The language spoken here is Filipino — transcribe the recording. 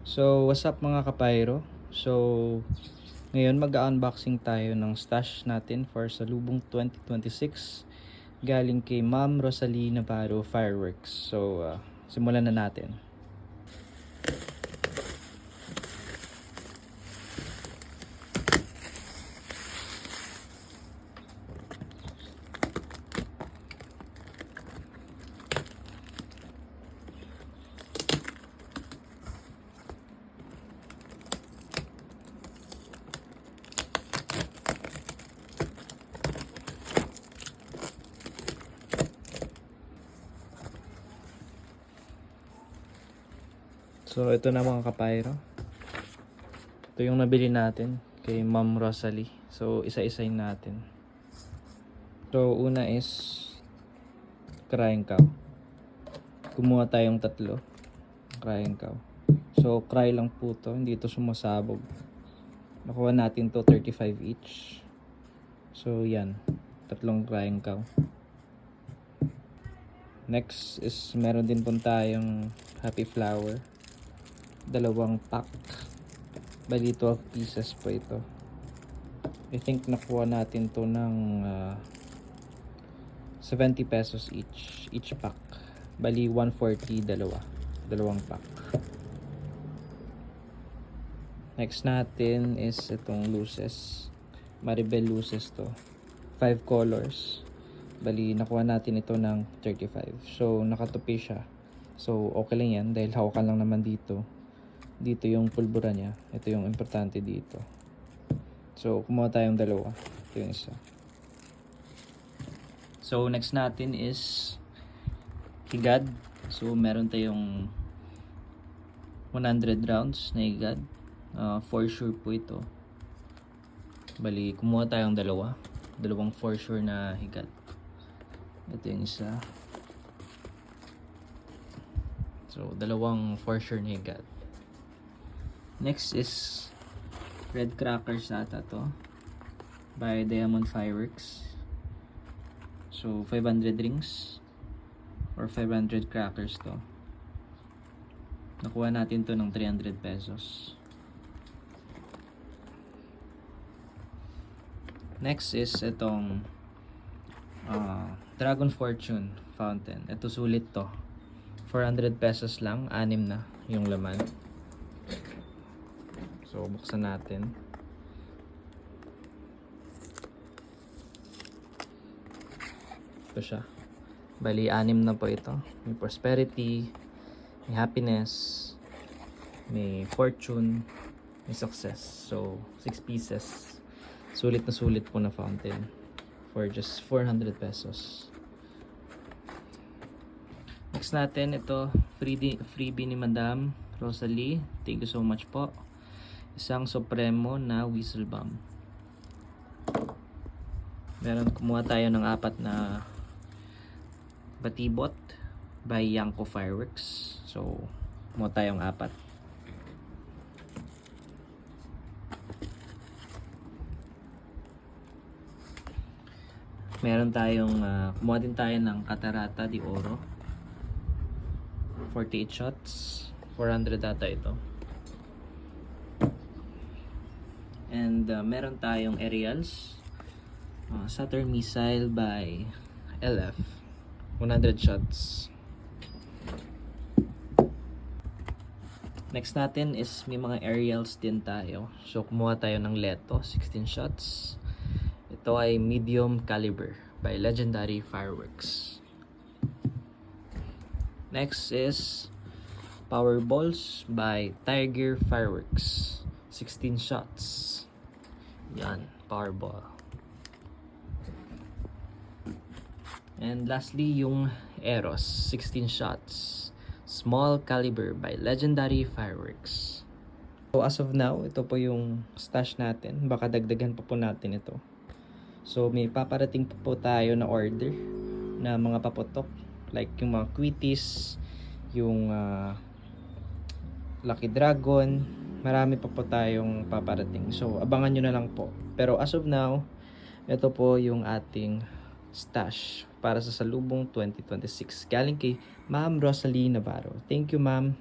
So, what's up mga kapayro? So, ngayon mag-unboxing tayo ng stash natin for Salubong 2026 galing kay Ma'am Rosalie Navarro Fireworks. So, simulan na natin. So, ito na mga kapayro. Ito yung nabili natin kay Ma'am Rosalie. So, isa-isayin natin. So, una is crying cow. Kumuha tayong tatlo. Crying cow. So, cry lang po to. Hindi ito sumasabog. Nakuha natin to 35 each. So, yan. Tatlong crying cow. Next is meron din po tayong happy flower. Dalawang pack. Bali 12 pieces po ito. I think nakuha natin to ng 70 pesos each pack. Bali 140 dalawang pack. Next natin is itong luces. Maribel luces to. 5 colors. Bali nakuha natin ito ng 35. So nakatupi siya. So okay lang yan dahil hawakan lang naman dito. Dito yung pulbura niya. Ito yung importante dito. So, kumuha tayong dalawa. Ito yung isa. So, next natin is higad. So, meron tayong 100 rounds na higad. For sure po ito. Bali, kumuha tayong dalawa. Dalawang for sure na higad. Ito yung isa. So, dalawang for sure na higad. Next is red crackers ata to by Diamond Fireworks. So 500 rings or 500 crackers to. Nakuha natin to ng 300 pesos. Next is itong Dragon Fortune Fountain. Ito sulit to. 400 pesos lang, 6 na yung laman. So, buksan natin. Ito siya. Bali, 6 na po ito. May prosperity, may happiness, may fortune, may success. So, 6 pieces. Sulit na sulit po na fountain for just 400 pesos. Next natin, ito, freebie ni Madam Rosalie. Thank you so much po. Isang Supremo na whistle bomb. Kumuha tayo ng 4 na batibot by Yanko Fireworks. So, kumuha tayong 4. Kumuha din tayo ng Catarata de Oro. 48 shots. 400 ata ito. And meron tayong aerials. Saturn Missile by LF. 100 shots. Next natin is may mga aerials din tayo. So kumuha tayo ng Leto. 16 shots. Ito ay medium caliber by Legendary Fireworks. Next is Powerballs by Tiger Fireworks. 16 shots. Yan, Powerball. And lastly, yung Eros, 16 shots. Small caliber by Legendary Fireworks. So as of now, ito po yung stash natin. Baka dagdagan pa po natin ito. So may paparating po tayo na order na mga paputok. Like yung mga Quitties, yung Lucky Dragon, marami pa po tayong paparating. So, abangan nyo na lang po. Pero as of now, ito po yung ating stash para sa Salubong 2026. Galing kay Ma'am Rosalie Navarro. Thank you, ma'am.